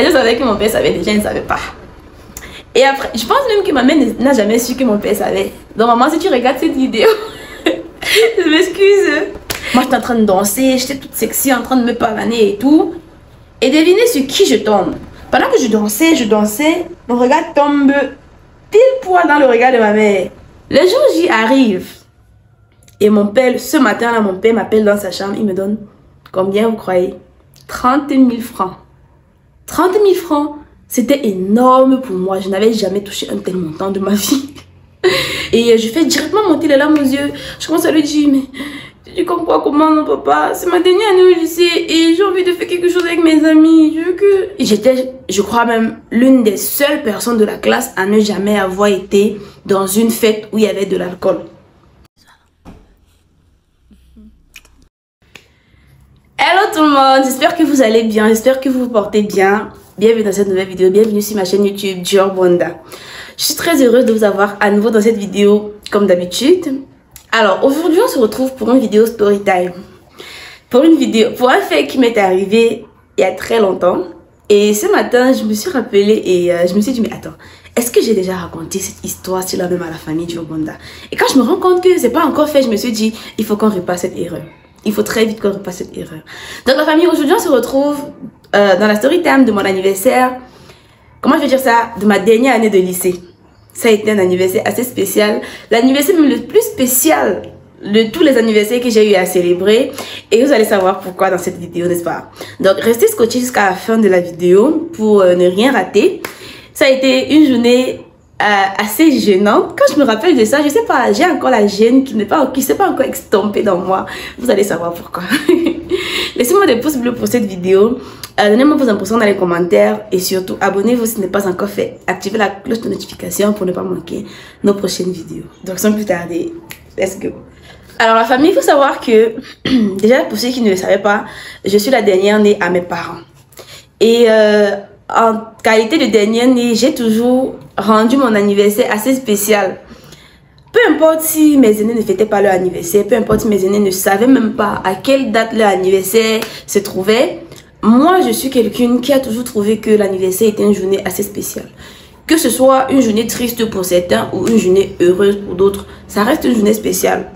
Je savais que mon père savait déjà, il ne savait pas. Et après, je pense même que ma mère n'a jamais su que mon père savait. Donc maman, si tu regardes cette vidéo, je m'excuse. Moi, j'étais en train de danser, j'étais toute sexy, en train de me pavaner et tout. Et devinez sur qui je tombe. Pendant que je dansais, mon regard tombe pile poil dans le regard de ma mère. Le jour j'y arrive. Et mon père, ce matin-là, mon père m'appelle dans sa chambre, il me donne combien vous croyez? 30 000 francs. 30 000 francs, c'était énorme pour moi. Je n'avais jamais touché un tel montant de ma vie. Et je fais directement monter les larmes aux yeux. Je commence à lui dire, mais tu comprends comment, non, papa? C'est ma dernière année au lycée et j'ai envie de faire quelque chose avec mes amis. J'étais, je crois même, l'une des seules personnes de la classe à ne jamais avoir été dans une fête où il y avait de l'alcool. Hello tout le monde, j'espère que vous allez bien, j'espère que vous vous portez bien. Bienvenue dans cette nouvelle vidéo, bienvenue sur ma chaîne YouTube Dior Bonda. Je suis très heureuse de vous avoir à nouveau dans cette vidéo comme d'habitude. Alors aujourd'hui on se retrouve pour une vidéo story time. Pour un fait qui m'est arrivé il y a très longtemps. Et ce matin je me suis rappelée et je me suis dit mais attends, est-ce que j'ai déjà raconté cette histoire sur la même à la famille Dior Bonda? Et quand je me rends compte que c'est pas encore fait, je me suis dit il faut qu'on repasse cette erreur. Il faut très vite qu'on repasse cette erreur. Donc la famille, aujourd'hui on se retrouve dans la story time de mon anniversaire. Comment je vais dire ça? De ma dernière année de lycée. Ça a été un anniversaire assez spécial. L'anniversaire même le plus spécial de tous les anniversaires que j'ai eu à célébrer. Et vous allez savoir pourquoi dans cette vidéo, n'est-ce pas? Donc restez scotchés jusqu'à la fin de la vidéo pour ne rien rater. Ça a été une journée assez gênante. Quand je me rappelle de ça, je sais pas, j'ai encore la gêne qui s'est pas encore estompée dans moi. Vous allez savoir pourquoi. Laissez-moi des pouces bleus pour cette vidéo. Donnez-moi vos impressions dans les commentaires et surtout abonnez-vous si ce n'est pas encore fait. Activez la cloche de notification pour ne pas manquer nos prochaines vidéos. Donc sans plus tarder, let's go. Alors la famille, il faut savoir que déjà pour ceux qui ne le savaient pas, je suis la dernière née à mes parents. Et en qualité de dernière née, j'ai toujours rendu mon anniversaire assez spécial. Peu importe si mes aînés ne fêtaient pas leur anniversaire, peu importe si mes aînés ne savaient même pas à quelle date leur anniversaire se trouvait, moi je suis quelqu'un qui a toujours trouvé que l'anniversaire était une journée assez spéciale. Que ce soit une journée triste pour certains ou une journée heureuse pour d'autres, ça reste une journée spéciale.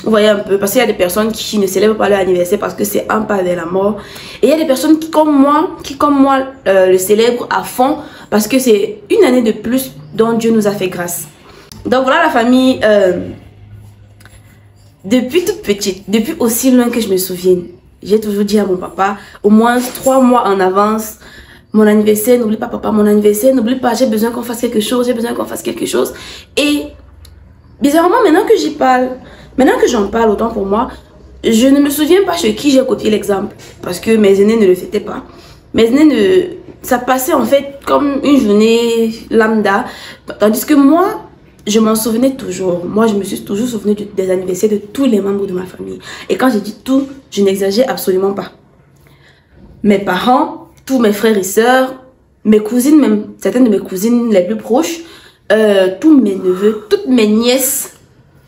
Vous voyez un peu, parce qu'il y a des personnes qui ne célèbrent pas leur anniversaire parce que c'est un pas vers la mort. Et il y a des personnes qui, comme moi, le célèbrent à fond parce que c'est une année de plus dont Dieu nous a fait grâce. Donc voilà la famille, depuis toute petite, depuis aussi loin que je me souvienne, j'ai toujours dit à mon papa, au moins 3 mois en avance, mon anniversaire, n'oublie pas papa, mon anniversaire, n'oublie pas, j'ai besoin qu'on fasse quelque chose, j'ai besoin qu'on fasse quelque chose. Et bizarrement, maintenant que j'y parle, maintenant que j'en parle autant pour moi, je ne me souviens pas chez qui j'ai copié l'exemple. Parce que mes aînés ne le fêtaient pas. Mes aînés ça passait en fait comme une journée lambda. Tandis que moi, je m'en souvenais toujours. Moi, je me suis toujours souvenu des anniversaires de tous les membres de ma famille. Et quand je dis tout, je n'exagère absolument pas. Mes parents, tous mes frères et sœurs, mes cousines même, certaines de mes cousines les plus proches, tous mes neveux, toutes mes nièces,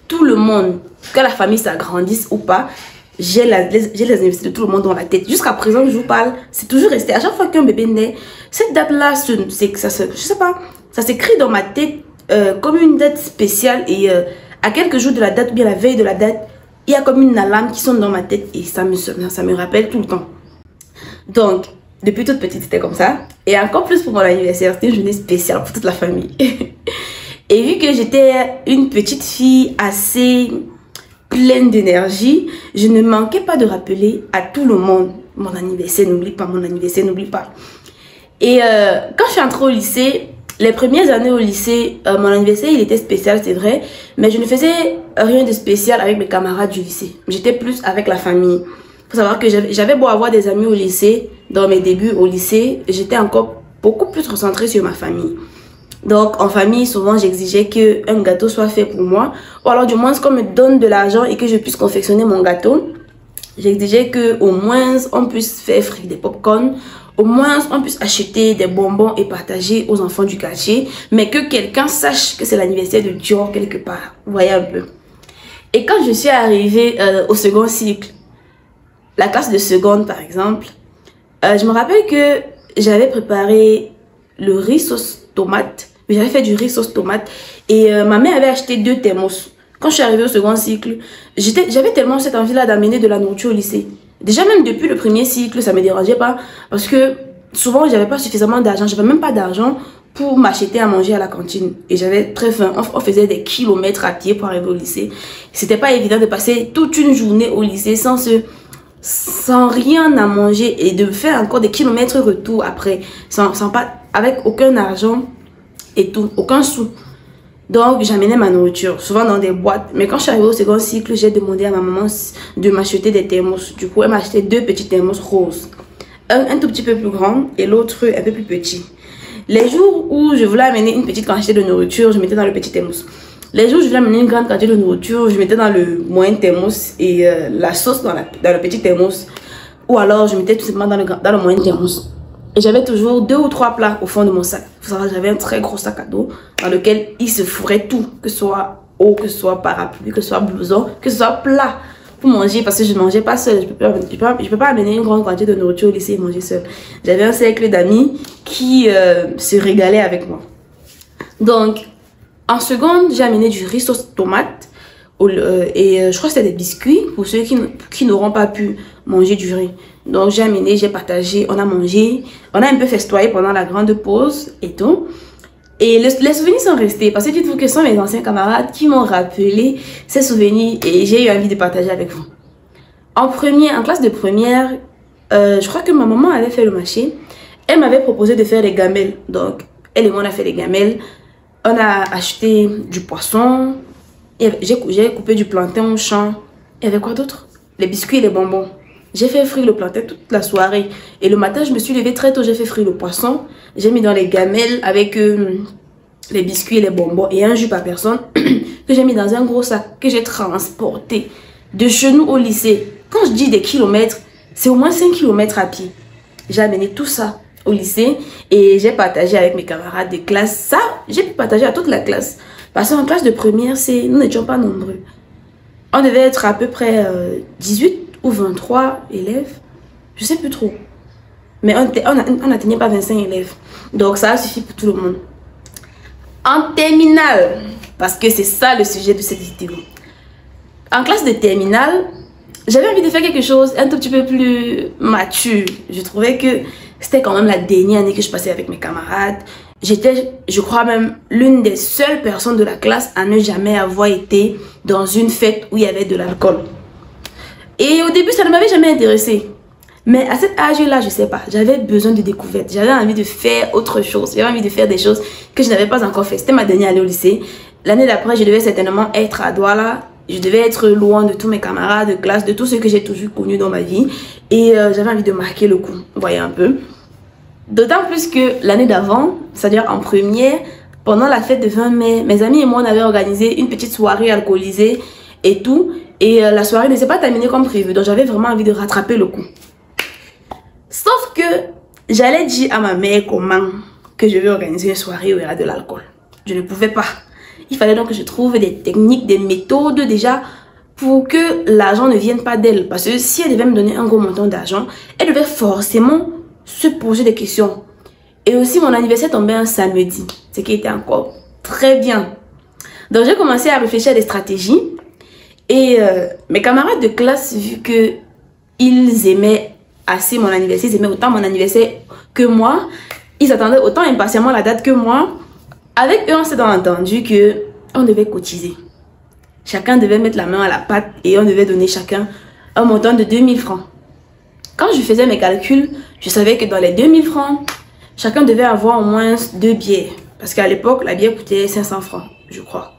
tout le monde, que la famille s'agrandisse ou pas, j'ai les anniversaires de tout le monde dans la tête. Jusqu'à présent, je vous parle, c'est toujours resté. À chaque fois qu'un bébé naît, cette date-là, je sais pas, ça s'écrit dans ma tête comme une date spéciale. Et à quelques jours de la date, ou bien la veille de la date, il y a comme une alarme qui sonne dans ma tête et ça me rappelle tout le temps. Donc, depuis toute petite, c'était comme ça. Et encore plus pour mon anniversaire, c'était une journée spéciale pour toute la famille. Et vu que j'étais une petite fille assez pleine d'énergie, je ne manquais pas de rappeler à tout le monde mon anniversaire, n'oublie pas, mon anniversaire, n'oublie pas. Et quand je suis entrée au lycée, les premières années au lycée, mon anniversaire il était spécial, c'est vrai, mais je ne faisais rien de spécial avec mes camarades du lycée. J'étais plus avec la famille. Il faut savoir que j'avais beau avoir des amis au lycée, dans mes débuts au lycée, j'étais encore beaucoup plus concentrée sur ma famille. Donc, en famille, souvent, j'exigeais qu'un gâteau soit fait pour moi. Ou alors, du moins, qu'on me donne de l'argent et que je puisse confectionner mon gâteau. J'exigeais qu'au moins, on puisse faire frire des pop-corn. Au moins, on puisse acheter des bonbons et partager aux enfants du quartier. Mais que quelqu'un sache que c'est l'anniversaire de Dior quelque part. Vous voyez un peu. Et quand je suis arrivée au second cycle, la classe de seconde, par exemple, je me rappelle que j'avais préparé le riz sauce tomate. J'avais fait du riz sauce tomate. Et ma mère avait acheté 2 thermos. Quand je suis arrivée au second cycle, j'avais tellement cette envie-là d'amener de la nourriture au lycée. Déjà, même depuis le premier cycle, ça ne me dérangeait pas. Parce que souvent, j'avais pas suffisamment d'argent. J'avais même pas d'argent pour m'acheter à manger à la cantine. Et j'avais très faim. On faisait des kilomètres à pied pour arriver au lycée. C'était pas évident de passer toute une journée au lycée sans rien à manger et de faire encore des kilomètres retour après. Avec aucun argent et tout. Aucun sou. Donc, j'amenais ma nourriture, souvent dans des boîtes. Mais quand je suis arrivée au second cycle, j'ai demandé à ma maman de m'acheter des thermos. Du coup, elle m'a acheté 2 petits thermos roses. Un tout petit peu plus grand et l'autre un peu plus petit. Les jours où je voulais amener une petite quantité de nourriture, je mettais dans le petit thermos. Les jours où je voulais amener une grande quantité de nourriture, je mettais dans le moyen thermos et la sauce dans le petit thermos. Ou alors, je mettais tout simplement dans le moyen thermos. Et j'avais toujours 2 ou 3 plats au fond de mon sac. J'avais un très gros sac à dos dans lequel il se fourrait tout. Que ce soit eau, que ce soit parapluie, que ce soit blouson, que ce soit plat pour manger. Parce que je ne mangeais pas seule. Je peux pas amener une grande quantité de nourriture au lycée et manger seule. J'avais un cercle d'amis qui se régalaient avec moi. Donc, en seconde, j'ai amené du riz sauce tomate. Et je crois que c'était des biscuits pour ceux qui n'auront pas pu manger du riz. Donc j'ai amené, j'ai partagé, on a mangé, on a un peu festoyé pendant la grande pause et tout. Et les souvenirs sont restés parce que dites-vous que ce sont mes anciens camarades qui m'ont rappelé ces souvenirs et j'ai eu envie de partager avec vous. En classe de première, je crois que ma maman avait fait le marché. Elle m'avait proposé de faire des gamelles. Donc elle et moi on a fait des gamelles. On a acheté du poisson. J'ai coupé du plantain au champ. Il y avait quoi d'autre? Les biscuits et les bonbons. J'ai fait frire le plantain toute la soirée. Et le matin, je me suis levée très tôt. J'ai fait frire le poisson. J'ai mis dans les gamelles avec les biscuits et les bonbons. Et un jus par personne que j'ai mis dans un gros sac que j'ai transporté de chez nous au lycée. Quand je dis des kilomètres, c'est au moins 5 kilomètres à pied. J'ai amené tout ça au lycée et j'ai partagé avec mes camarades de classe. Ça, j'ai pu partager à toute la classe. Parce qu'en classe de première, nous n'étions pas nombreux. On devait être à peu près 18 ou 23 élèves. Je ne sais plus trop. Mais on n'atteignait pas 25 élèves. Donc ça a suffi pour tout le monde. En terminale, parce que c'est ça le sujet de cette vidéo. En classe de terminale, j'avais envie de faire quelque chose un tout petit peu plus mature. Je trouvais que c'était quand même la dernière année que je passais avec mes camarades. J'étais, je crois même, l'une des seules personnes de la classe à ne jamais avoir été dans une fête où il y avait de l'alcool. Et au début, ça ne m'avait jamais intéressé. Mais à cet âge-là, je sais pas, j'avais besoin de découverte. J'avais envie de faire autre chose. J'avais envie de faire des choses que je n'avais pas encore fait. C'était ma dernière année au lycée. L'année d'après, je devais certainement être à Douala. Je devais être loin de tous mes camarades de classe, de tous ceux que j'ai toujours connus dans ma vie. Et j'avais envie de marquer le coup. Vous voyez un peu. D'autant plus que l'année d'avant, c'est-à-dire en première, pendant la fête de 20 mai, mes amis et moi, on avait organisé une petite soirée alcoolisée et tout. Et la soirée ne s'est pas terminée comme prévu. Donc j'avais vraiment envie de rattraper le coup. Sauf que j'allais dire à ma mère comment que je vais organiser une soirée où il y aura de l'alcool. Je ne pouvais pas. Il fallait donc que je trouve des techniques, des méthodes déjà pour que l'argent ne vienne pas d'elle. Parce que si elle devait me donner un gros montant d'argent, elle devait forcément se poser des questions. Et aussi mon anniversaire tombait un samedi, ce qui était encore très bien. Donc j'ai commencé à réfléchir à des stratégies. Et mes camarades de classe, vu que ils aimaient assez mon anniversaire, ils aimaient autant mon anniversaire que moi, ils attendaient autant impatiemment la date que moi. Avec eux, on s'est entendu que on devait cotiser. Chacun devait mettre la main à la pâte et on devait donner chacun un montant de 2000 francs. Quand je faisais mes calculs, je savais que dans les 2000 francs, chacun devait avoir au moins 2 bières. Parce qu'à l'époque, la bière coûtait 500 francs, je crois.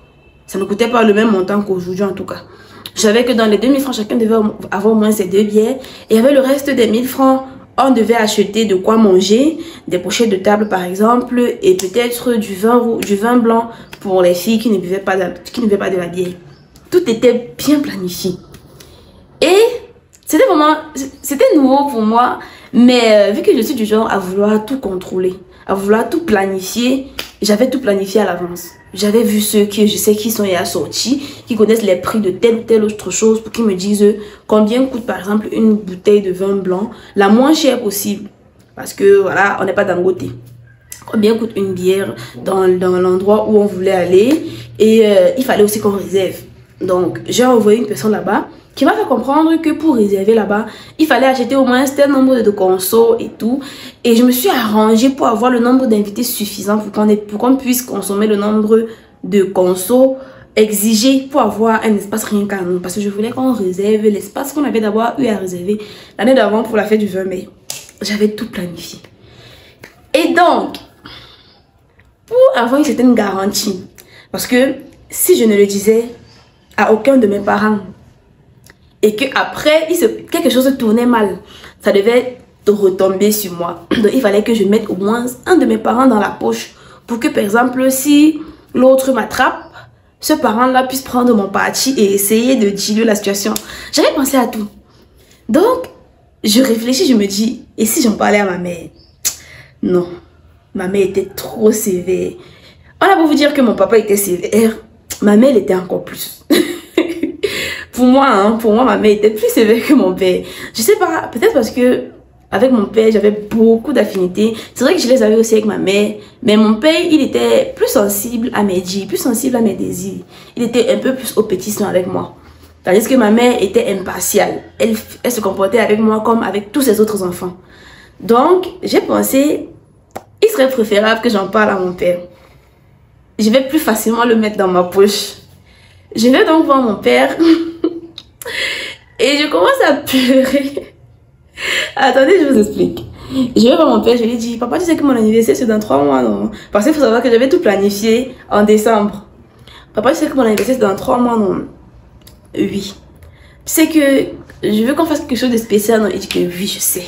Ça ne coûtait pas le même montant qu'aujourd'hui en tout cas. Je savais que dans les 2000 francs, chacun devait avoir au moins ces 2 bières. Et avec le reste des 1000 francs, on devait acheter de quoi manger, des pochettes de table par exemple, et peut-être du vin blanc pour les filles qui ne buvaient pas de la bière. Tout était bien planifié. Et c'était nouveau pour moi, mais vu que je suis du genre à vouloir tout contrôler, à vouloir tout planifier, j'avais tout planifié à l'avance. J'avais vu ceux que je sais qui sont assortis, qui connaissent les prix de telle ou telle autre chose pour qu'ils me disent combien coûte par exemple une bouteille de vin blanc, la moins chère possible. Parce que voilà, on n'est pas Dangote. Combien coûte une bière dans l'endroit où on voulait aller? Et il fallait aussi qu'on réserve. Donc, j'ai envoyé une personne là-bas qui m'a fait comprendre que pour réserver là-bas, il fallait acheter au moins un certain nombre de consos et tout. Et je me suis arrangée pour avoir le nombre d'invités suffisant pour qu'on puisse consommer le nombre de consos exigé pour avoir un espace rien qu'à nous. Parce que je voulais qu'on réserve l'espace qu'on avait d'abord eu à réserver l'année d'avant pour la fête du 20 mai. J'avais tout planifié. Et donc, pour avoir une certaine garantie, parce que si je ne le disais à aucun de mes parents, et que après quelque chose tournait mal, ça devait retomber sur moi. Donc il fallait que je mette au moins un de mes parents dans la poche pour que par exemple si l'autre m'attrape, ce parent-là puisse prendre mon parti et essayer de diluer la situation. J'avais pensé à tout. Donc je réfléchis, je me dis, et si j'en parlais à ma mère? Non, ma mère était trop sévère. On a beau vous dire que mon papa était sévère, ma mère l'était encore plus. Pour moi, ma mère était plus sévère que mon père. Je sais pas, peut-être parce que avec mon père, j'avais beaucoup d'affinités. C'est vrai que je les avais aussi avec ma mère. Mais mon père, il était plus sensible à mes dires, plus sensible à mes désirs. Il était un peu plus au petit soin avec moi. Tandis que ma mère était impartiale. Elle se comportait avec moi comme avec tous ses autres enfants. Donc, j'ai pensé, il serait préférable que j'en parle à mon père. Je vais plus facilement le mettre dans ma poche. Je vais donc voir mon père et je commence à pleurer. Attendez, je vous explique. Je vais voir mon père, je lui dis, papa, tu sais que mon anniversaire c'est dans 3 mois, non? Parce qu'il faut savoir que j'avais tout planifié en décembre. Papa, tu sais que mon anniversaire c'est dans 3 mois, non? Oui. Tu sais que je veux qu'on fasse quelque chose de spécial, non? Il dit que oui, je sais.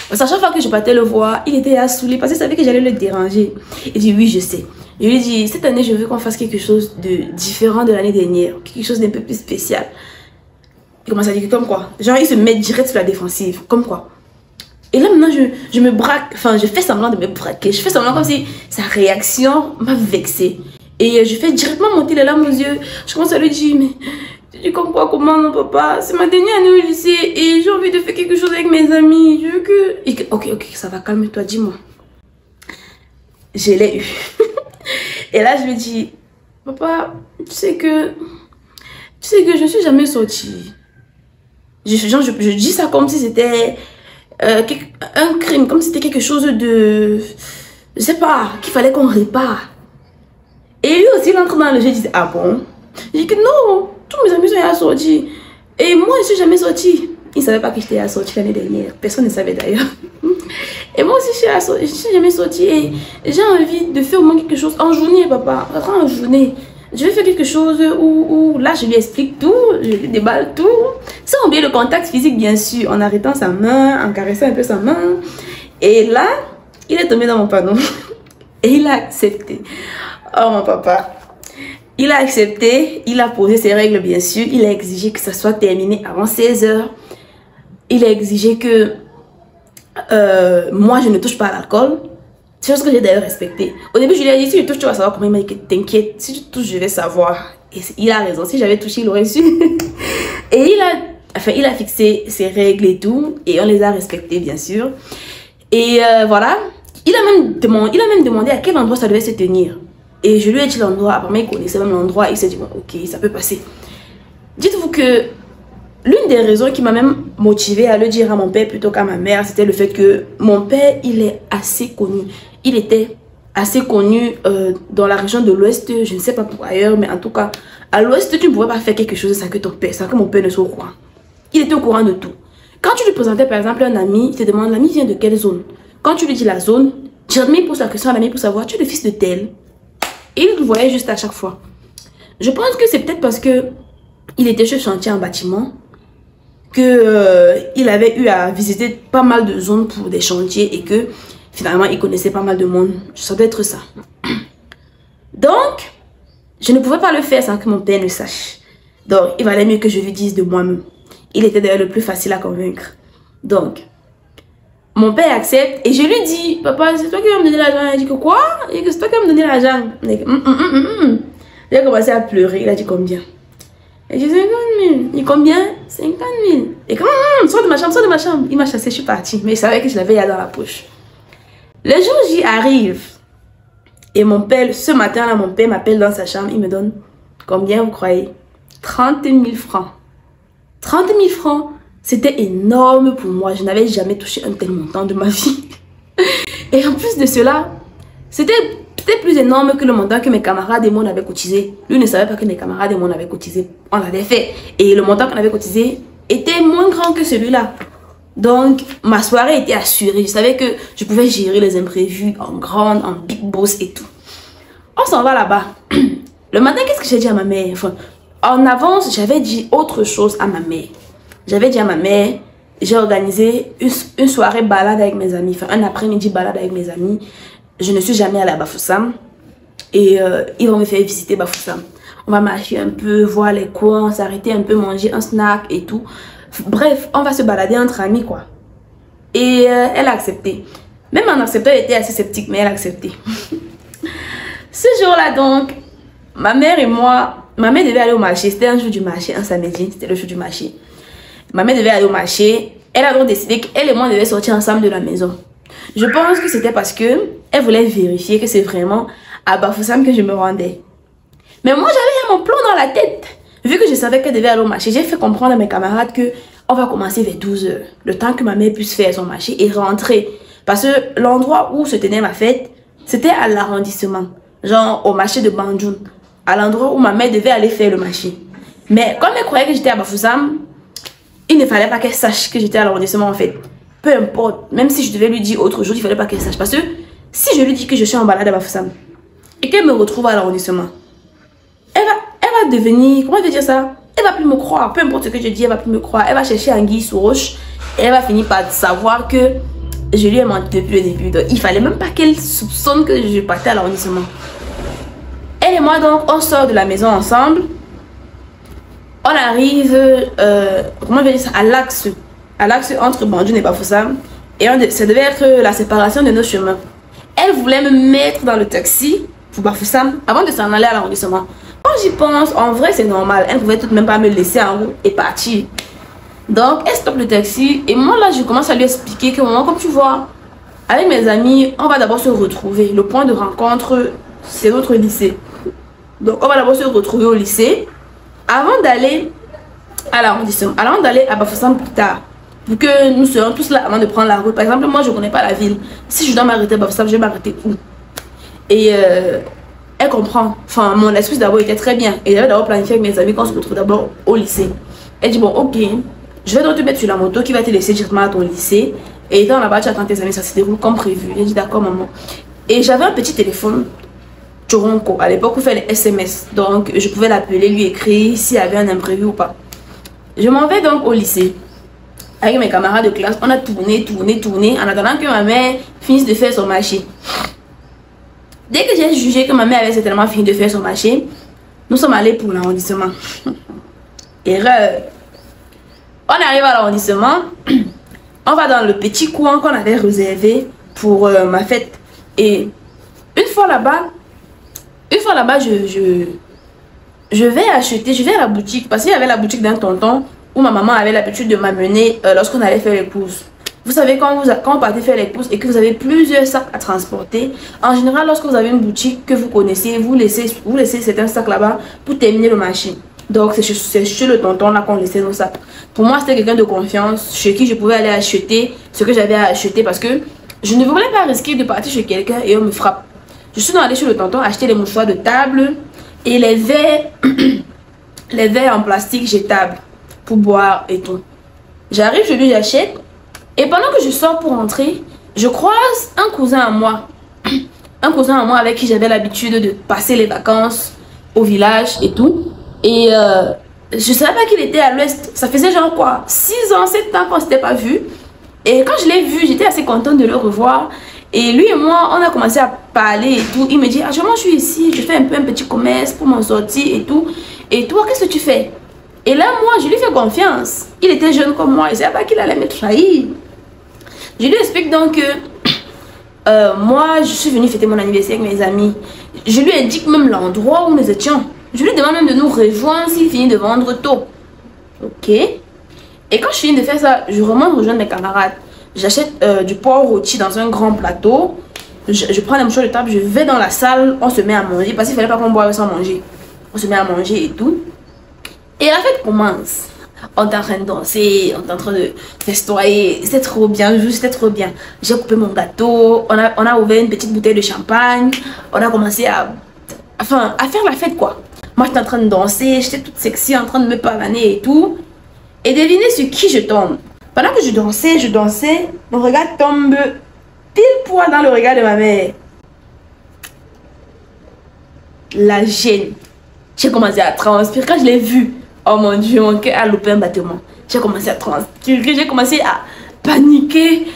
Parce qu'à chaque fois que je partais le voir, il était assoulé parce qu'il savait que j'allais le déranger. Il dit oui, je sais. Je lui dis, cette année, je veux qu'on fasse quelque chose de différent de l'année dernière. Quelque chose d'un peu plus spécial. Il commence à dire comme quoi. Genre, il se met direct sur la défensive. Comme quoi. Et là, maintenant, je me braque. Enfin, je fais semblant de me braquer. Je fais semblant comme si sa réaction m'a vexée. Et je fais directement monter les larmes aux yeux. Je commence à lui dire, mais tu comprends comment, non, papa? C'est ma dernière année au lycée et j'ai envie de faire quelque chose avec mes amis. Je veux que... Ok, ça va, calme-toi, dis-moi. Je l'ai eu. Et là, je lui dis, papa, tu sais que je ne suis jamais sortie. Je dis ça comme si c'était un crime, comme si c'était quelque chose de... Je sais pas, qu'il fallait qu'on répare. Et lui aussi, il entre dans le jeu, il dit, ah bon? Je dis que non, tous mes amis sont à sortir. Et moi, je ne suis jamais sortie. Il ne savait pas que j'étais à sortir l'année dernière. Personne ne savait d'ailleurs. Et moi aussi, je suis jamais sortie et j'ai envie de faire au moins quelque chose en journée, papa. En journée. Je vais faire quelque chose où là, je lui explique tout, je lui déballe tout. Sans oublier le contact physique, bien sûr, en arrêtant sa main, en caressant un peu sa main. Et là, il est tombé dans mon panneau. Et il a accepté. Oh, mon papa. Il a accepté, il a posé ses règles, bien sûr. Il a exigé que ça soit terminé avant 16 h. Il a exigé que moi, je ne touche pas à l'alcool. C'est chose que j'ai d'ailleurs respecté. Au début, je lui ai dit, si tu touches, tu vas savoir comment. Il m'a dit que t'inquiète, si tu touches, je vais savoir. Et il a raison, si j'avais touché, il aurait su. Et il a fixé ses règles et tout. Et on les a respectées, bien sûr. Et voilà. Il a même demandé à quel endroit ça devait se tenir. Et je lui ai dit l'endroit. Apparemment, il connaissait même l'endroit. Il s'est dit, bon, ok, ça peut passer. Dites-vous que l'une des raisons qui m'a même motivée à le dire à mon père plutôt qu'à ma mère, c'était le fait que mon père, il est assez connu. Il était assez connu dans la région de l'Ouest, je ne sais pas pour ailleurs, mais en tout cas, à l'Ouest, tu ne pouvais pas faire quelque chose sans que mon père ne soit au courant. Il était au courant de tout. Quand tu lui présentais par exemple un ami, il te demande, l'ami vient de quelle zone? Quand tu lui dis la zone, jamais il pose la question à l'ami pour savoir, tu es le fils de tel? Et il le voyait juste à chaque fois. Je pense que c'est peut-être parce que il était chef chantier en bâtiment, qu'il avait eu à visiter pas mal de zones pour des chantiers et que finalement il connaissait pas mal de monde. Ça doit être ça. Donc, je ne pouvais pas le faire sans que mon père ne sache. Donc, il valait mieux que je lui dise de moi-même. Il était d'ailleurs le plus facile à convaincre. Donc, mon père accepte et je lui dis, papa, c'est toi qui vas me donner l'argent. Il dit que quoi? Il dit que c'est toi qui vas me donner l'argent. Il a commencé à pleurer. Il a dit combien? Il dit 50 000. Il dit combien? 50 000. Et quand sors de ma chambre, sors de ma chambre. Il m'a chassé, je suis partie. Mais il savait que je l'avais dans la poche. Le jour J arrive. Et mon père, ce matin-là, mon père m'appelle dans sa chambre. Il me donne, combien vous croyez? 30 000 francs. 30 000 francs, c'était énorme pour moi. Je n'avais jamais touché un tel montant de ma vie. Et en plus de cela, c'était plus énorme que le montant que mes camarades et moi avaient cotisé. Lui ne savait pas que mes camarades et moi avaient cotisé. On l'avait fait. Et le montant qu'on avait cotisé était moins grand que celui-là. Donc, ma soirée était assurée. Je savais que je pouvais gérer les imprévus en grande, en big boss et tout. On s'en va là-bas. Le matin, qu'est-ce que j'ai dit à ma mère? Enfin, en avance, j'avais dit autre chose à ma mère. J'avais dit à ma mère, j'ai organisé une soirée balade avec mes amis. Enfin, un après-midi balade avec mes amis. Je ne suis jamais allée à Bafoussam. Et ils vont me faire visiter Bafoussam. On va marcher un peu, voir les coins, s'arrêter un peu, manger un snack et tout. Bref, on va se balader entre amis, quoi. Et elle a accepté. Même en acceptant, elle était assez sceptique, mais elle a accepté. Ce jour-là, donc, ma mère et moi, ma mère devait aller au marché. C'était un jour du marché, un samedi, c'était le jour du marché. Ma mère devait aller au marché. Elle a donc décidé qu'elle et moi devions sortir ensemble de la maison. Je pense que c'était parce que elle voulait vérifier que c'est vraiment à Bafoussam que je me rendais. Mais moi, j'avais mon plan dans la tête. Vu que je savais qu'elle devait aller au marché, j'ai fait comprendre à mes camarades que on va commencer vers 12 h. Le temps que ma mère puisse faire son marché et rentrer. Parce que l'endroit où se tenait ma fête, c'était à l'arrondissement. Genre au marché de Banjoun. À l'endroit où ma mère devait aller faire le marché. Mais comme elle croyait que j'étais à Bafoussam, il ne fallait pas qu'elle sache que j'étais à l'arrondissement en fait. Peu importe. Même si je devais lui dire autre chose, il ne fallait pas qu'elle sache. Parce que si je lui dis que je suis en balade à Bafoussam et qu'elle me retrouve à l'arrondissement, elle va devenir, comment je vais dire ça? Elle va plus me croire. Peu importe ce que je dis, elle va plus me croire. Elle va chercher anguille sous roche. Et elle va finir par savoir que je lui ai menti depuis le début. Donc, il fallait même pas qu'elle soupçonne que je partais à l'arrondissement. Elle et moi, donc, on sort de la maison ensemble. On arrive, comment je vais dire ça? À l'axe entre Banjoun et Bafoussam. Et ça devait être la séparation de nos chemins. Elle voulait me mettre dans le taxi pour Bafoussam avant de s'en aller à l'arrondissement. Quand j'y pense, en vrai c'est normal. Elle ne pouvait tout de même pas me laisser en route et partir. Donc elle stoppe le taxi et moi là je commence à lui expliquer que moi, comme tu vois, avec mes amis, on va d'abord se retrouver. Le point de rencontre, c'est notre lycée. Donc on va d'abord se retrouver au lycée avant d'aller à l'arrondissement, avant d'aller à Bafoussam plus tard. Pour que nous soyons tous là avant de prendre la route. Par exemple, moi je ne connais pas la ville. Si je dois m'arrêter à Bafoussam, je vais m'arrêter où? Et elle comprend. Enfin, mon excuse d'abord était très bien. Et j'avais d'abord planifié avec mes amis qu'on se retrouve d'abord au lycée. Elle dit, bon, ok, je vais donc te mettre sur la moto qui va te laisser directement à ton lycée. Et dans là-bas, tu attends tes amis, ça se déroule comme prévu. J'ai dit, d'accord, maman. Et j'avais un petit téléphone, Choronko, à l'époque où il fallait les SMS. Donc, je pouvais l'appeler, lui écrire s'il y avait un imprévu ou pas. Je m'en vais donc au lycée. Avec mes camarades de classe, on a tourné, en attendant que ma mère finisse de faire son marché. Dès que j'ai jugé que ma mère avait certainement fini de faire son marché, nous sommes allés pour l'arrondissement. Erreur. On arrive à l'arrondissement, on va dans le petit coin qu'on avait réservé pour ma fête. Et une fois là-bas, je vais acheter, je vais à la boutique, parce qu'il y avait la boutique d'un tonton où ma maman avait l'habitude de m'amener lorsqu'on allait faire les courses. Vous savez, quand on partez faire les courses et que vous avez plusieurs sacs à transporter, en général, lorsque vous avez une boutique que vous connaissez, vous laissez certains sacs là-bas pour terminer le marché. Donc, c'est chez le tonton là qu'on laissait nos sacs. Pour moi, c'était quelqu'un de confiance, chez qui je pouvais aller acheter ce que j'avais à acheter parce que je ne voulais pas risquer de partir chez quelqu'un et on me frappe. Je suis allée chez le tonton acheter les mouchoirs de table et les verres, les verres en plastique jetables pour boire et tout. J'arrive, je lui achète. Et pendant que je sors pour rentrer, je croise un cousin à moi. Un cousin à moi avec qui j'avais l'habitude de passer les vacances au village et tout. Et je ne savais pas qu'il était à l'ouest. Ça faisait genre quoi 6 ans, 7 ans qu'on ne s'était pas vu. Et quand je l'ai vu, j'étais assez contente de le revoir. Et lui et moi, on a commencé à parler et tout. Il me dit, actuellement je suis ici, je fais un petit commerce pour m'en sortir et tout. Et toi, qu'est-ce que tu fais? Et là, moi, je lui fais confiance. Il était jeune comme moi. Je ne savais pas qu'il allait me trahir. Je lui explique donc que moi, je suis venue fêter mon anniversaire avec mes amis. Je lui indique même l'endroit où nous étions. Je lui demande même de nous rejoindre s'il finit de vendre tôt. Ok. Et quand je finis de faire ça, je remonte rejoindre mes camarades. J'achète du porc rôti dans un grand plateau. Je prends les mouchoirs de table, je vais dans la salle, on se met à manger. Parce qu'il fallait pas qu'on boive sans manger. On se met à manger et tout. Et la fête commence. On est en train de danser, on est en train de festoyer. C'était trop bien, c'était trop bien. J'ai coupé mon gâteau, on a ouvert une petite bouteille de champagne. On a commencé à faire la fête quoi. Moi j'étais en train de danser, j'étais toute sexy, en train de me pavaner et tout. Et devinez sur qui je tombe. Pendant que je dansais, mon regard tombe pile poil dans le regard de ma mère. La gêne. J'ai commencé à transpirer. Quand je l'ai vue, oh mon Dieu, mon cœur a loupé un battement. J'ai commencé à transpirer, j'ai commencé à paniquer.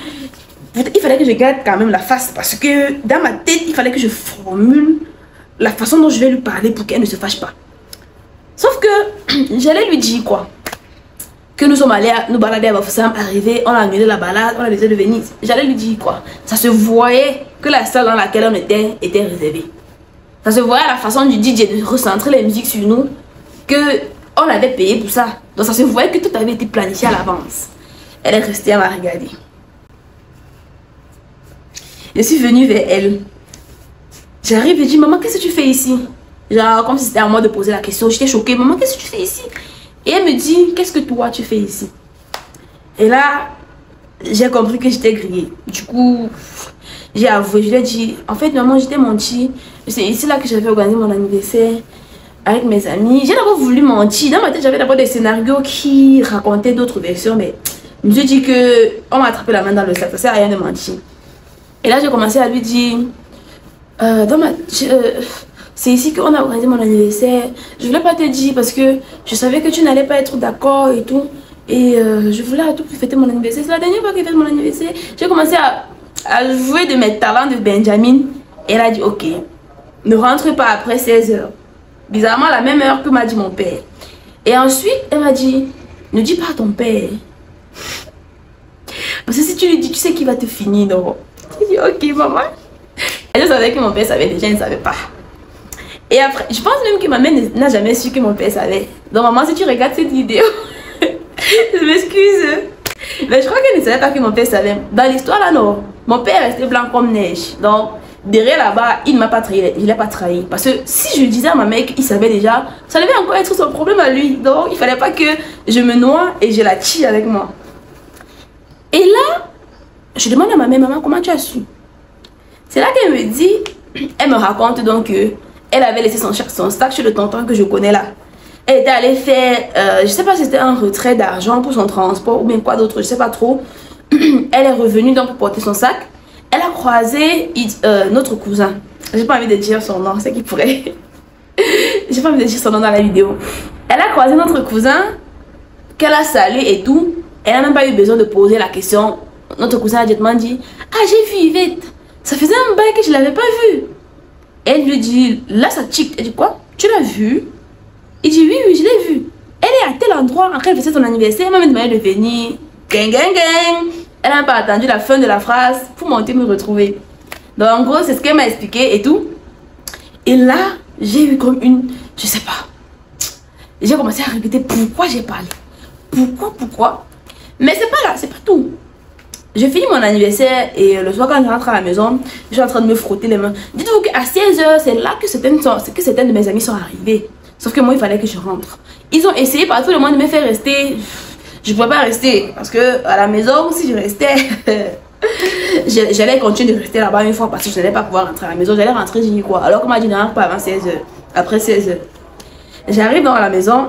Il fallait que je garde quand même la face parce que dans ma tête, il fallait que je formule la façon dont je vais lui parler pour qu'elle ne se fâche pas. Sauf que j'allais lui dire quoi? Que nous sommes allés nous balader à Bafoussam, arrivé, on a annulé la balade, on a décidé de venir. J'allais lui dire quoi? Ça se voyait que la salle dans laquelle on était réservée. Ça se voyait à la façon du DJ de recentrer les musiques sur nous, que on avait payé pour ça. Donc ça se voyait que tout avait été planifié à l'avance. Elle est restée à me regarder. Je suis venue vers elle. J'arrive et dis, maman, qu'est-ce que tu fais ici? Genre, comme si c'était à moi de poser la question. J'étais choquée. Maman, qu'est-ce que tu fais ici? Et elle me dit, qu'est-ce que toi tu fais ici? Et là, j'ai compris que j'étais grillée. Du coup, j'ai avoué. Je lui ai dit, en fait, maman, j'étais mentie. C'est ici là que j'avais organisé mon anniversaire avec mes amis. J'ai d'abord voulu mentir. Dans ma tête, j'avais d'abord des scénarios qui racontaient d'autres versions. Mais je me suis dit que on m'a attrapé la main dans le sac. Ça sert à rien de mentir. Et là, j'ai commencé à lui dire, c'est ici qu'on a organisé mon anniversaire. Je voulais pas te dire parce que je savais que tu n'allais pas être d'accord et tout. Et je voulais à tout pour fêter mon anniversaire. C'est la dernière fois que je fête mon anniversaire. J'ai commencé à jouer de mes talents de Benjamin. Et elle a dit, ok, ne rentre pas après 16 h. Bizarrement, la même heure que m'a dit mon père. Et ensuite, elle m'a dit, ne dis pas à ton père. Parce que si tu lui dis, tu sais qu'il va te finir, non? J'ai dit, ok, maman. Et je savais que mon père savait déjà, il ne savait pas. Et après, je pense même que ma mère n'a jamais su que mon père savait. Donc maman, si tu regardes cette vidéo, je m'excuse. Mais je crois qu'elle ne savait pas que mon père savait. Dans l'histoire là, non. Mon père est resté blanc comme neige. Donc, derrière là-bas, il ne m'a pas trahi. Il ne l'a pas trahi. Parce que si je disais à ma mère qu'il savait déjà, ça devait encore être son problème à lui. Donc, il ne fallait pas que je me noie et je la tire avec moi. Et là, je demande à ma mère, maman, comment tu as su? C'est là qu'elle me dit, elle me raconte donc que elle avait laissé son sac chez le tonton que je connais là. Elle était allée faire, je sais pas si c'était un retrait d'argent pour son transport ou bien quoi d'autre, je sais pas trop. Elle est revenue donc pour porter son sac. Elle a croisé notre cousin. J'ai pas envie de dire son nom, c'est qu'il pourrait. J'ai pas envie de dire son nom dans la vidéo. Elle a croisé notre cousin, qu'elle a salué et tout. Elle n'a même pas eu besoin de poser la question. Notre cousin a directement dit, ah j'ai vu Yvette, ça faisait un bail que je l'avais pas vu. Elle lui dit, là ça tic. Elle dit quoi? Tu l'as vu? Il dit oui, oui, je l'ai vu. Elle est à tel endroit en train de fêter son anniversaire. Elle m'a même demandé de venir. Gang, gang, gang. Elle n'a pas attendu la fin de la phrase pour monter me retrouver. Donc en gros, c'est ce qu'elle m'a expliqué et tout. Et là, j'ai eu comme une, je sais pas. J'ai commencé à répéter pourquoi j'ai parlé. Pourquoi? Mais c'est pas là, c'est pas tout. Je finis mon anniversaire et le soir quand je rentre à la maison, je suis en train de me frotter les mains. Dites-vous qu'à 16 h, c'est là que certaines de mes amis sont arrivés. Sauf que moi, il fallait que je rentre. Ils ont essayé par tout le monde de me faire rester. Je ne pouvais pas rester parce que à la maison, si je restais, j'allais continuer de rester là-bas une fois parce que je n'allais pas pouvoir rentrer à la maison. J'allais rentrer, j'ai dit quoi? Alors qu'on m'a dit ne rentre pas avant 16 h. Après 16 h. J'arrive dans la maison.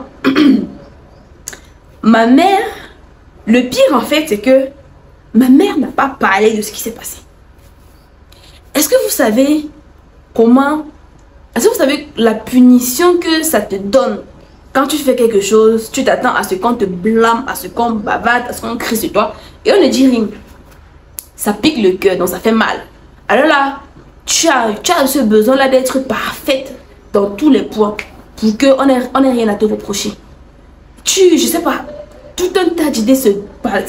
Ma mère, le pire en fait, c'est que ma mère n'a pas parlé de ce qui s'est passé. Est-ce que vous savez comment... Est-ce que vous savez la punition que ça te donne quand tu fais quelque chose, tu t'attends à ce qu'on te blâme, à ce qu'on bavarde, à ce qu'on crie sur toi et on ne dit rien. Ça pique le cœur, donc ça fait mal. Alors là, tu as ce besoin-là d'être parfaite dans tous les points pour qu'on n'ait rien à te reprocher. Je sais pas, tout un tas d'idées se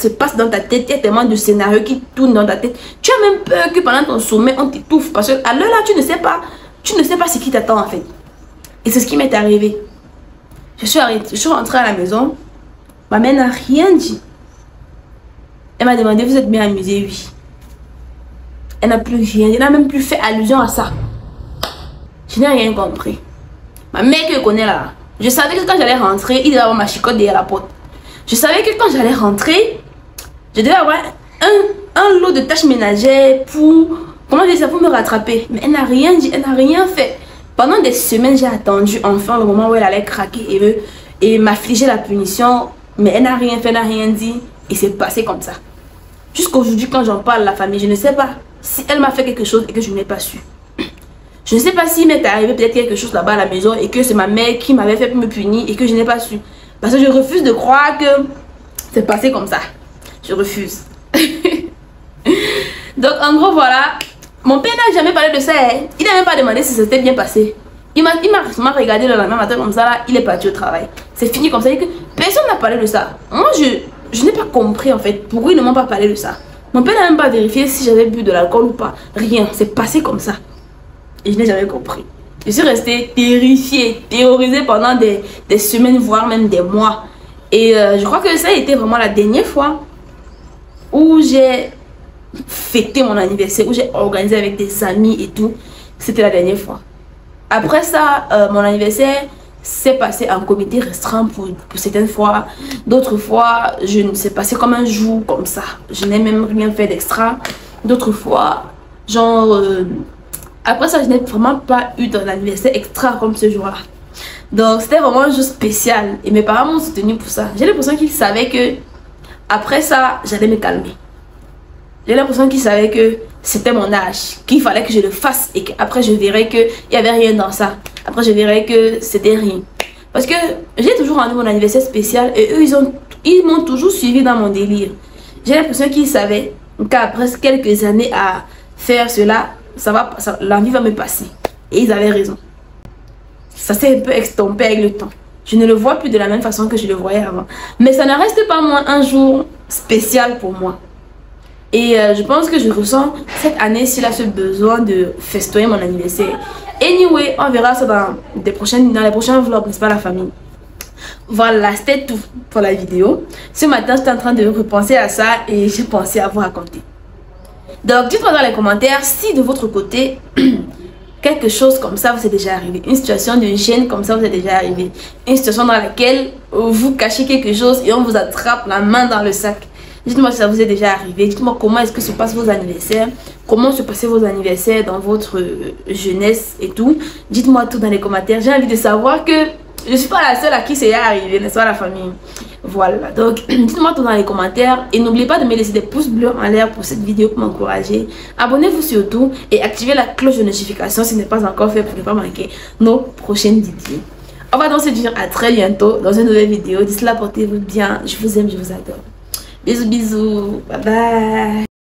passe dans ta tête, il y a tellement de scénarios qui tournent dans ta tête. Tu as même peur que pendant ton sommeil, on t'étouffe parce qu'à l'heure là, tu ne sais pas ce qui t'attend en fait. Et c'est ce qui m'est arrivé. Je suis rentrée à la maison, ma mère n'a rien dit. Elle m'a demandé, vous êtes bien amusé? Oui. Elle n'a plus rien. Elle n'a même plus fait allusion à ça. Je n'ai rien compris. Ma mère que je connais là, je savais que quand j'allais rentrer, il devait avoir ma chicotte derrière la porte. Je savais que quand j'allais rentrer, je devais avoir un lot de tâches ménagères pour, comment je dis ça, pour me rattraper. Mais elle n'a rien dit, elle n'a rien fait. Pendant des semaines, j'ai attendu enfin le moment où elle allait craquer et m'affliger la punition. Mais elle n'a rien fait, elle n'a rien dit. Et c'est passé comme ça. Jusqu'aujourd'hui, quand j'en parle à la famille, je ne sais pas si elle m'a fait quelque chose et que je n'ai pas su. Je ne sais pas s'il m'est arrivé peut-être quelque chose là-bas à la maison et que c'est ma mère qui m'avait fait me punir et que je n'ai pas su. Parce que je refuse de croire que c'est passé comme ça. Je refuse. Donc en gros voilà, mon père n'a jamais parlé de ça. Hein. Il n'a même pas demandé si c'était bien passé. Il m'a regardé le lendemain matin comme ça là, il est parti au travail. C'est fini comme ça. Et que personne n'a parlé de ça. Moi je n'ai pas compris en fait pourquoi ils ne m'ont pas parlé de ça. Mon père n'a même pas vérifié si j'avais bu de l'alcool ou pas. Rien, c'est passé comme ça. Et je n'ai jamais compris. Je suis restée terrifiée, terrorisée pendant des semaines, voire même des mois. Et je crois que ça a été vraiment la dernière fois où j'ai fêté mon anniversaire, où j'ai organisé avec des amis et tout. C'était la dernière fois. Après ça, mon anniversaire s'est passé en comité restreint pour certaines fois. D'autres fois, je ne sais passé comme un jour comme ça. Je n'ai même rien fait d'extra. D'autres fois, genre... après ça, je n'ai vraiment pas eu d'un anniversaire extra comme ce jour-là. Donc, c'était vraiment un jour spécial. Et mes parents m'ont soutenu pour ça. J'ai l'impression qu'ils savaient que après ça, j'allais me calmer. J'ai l'impression qu'ils savaient que c'était mon âge, qu'il fallait que je le fasse et qu'après je verrais qu'il n'y avait rien dans ça. Après, je verrais que c'était rien. Parce que j'ai toujours rendu mon anniversaire spécial et eux, ils m'ont toujours suivi dans mon délire. J'ai l'impression qu'ils savaient qu'après quelques années à faire cela, l'envie va me passer. Et ils avaient raison. Ça s'est un peu estompé avec le temps. Je ne le vois plus de la même façon que je le voyais avant. Mais ça ne reste pas moins un jour spécial pour moi. Et je pense que je ressens cette année-ci là ce besoin de festoyer mon anniversaire. Anyway, on verra ça dans les prochains vlogs, n'est-ce pas la famille? Voilà, c'était tout pour la vidéo. Ce matin, j'étais en train de repenser à ça et j'ai pensé à vous raconter. Donc, dites-moi dans les commentaires si de votre côté, quelque chose comme ça vous est déjà arrivé. Une situation de gêne comme ça vous est déjà arrivé. Une situation dans laquelle vous cachez quelque chose et on vous attrape la main dans le sac. Dites-moi si ça vous est déjà arrivé. Dites-moi comment est-ce que se passent vos anniversaires. Comment se passaient vos anniversaires dans votre jeunesse et tout. Dites-moi tout dans les commentaires. J'ai envie de savoir que je ne suis pas la seule à qui c'est arrivé, n'est-ce pas la famille? Voilà, donc dites-moi tout dans les commentaires. Et n'oubliez pas de me laisser des pouces bleus en l'air pour cette vidéo pour m'encourager. Abonnez-vous surtout et activez la cloche de notification si ce n'est pas encore fait pour ne pas manquer nos prochaines vidéos. On va donc se dire à très bientôt dans une nouvelle vidéo. D'ici là, portez-vous bien. Je vous aime, je vous adore. Bisous, bisous. Bye bye.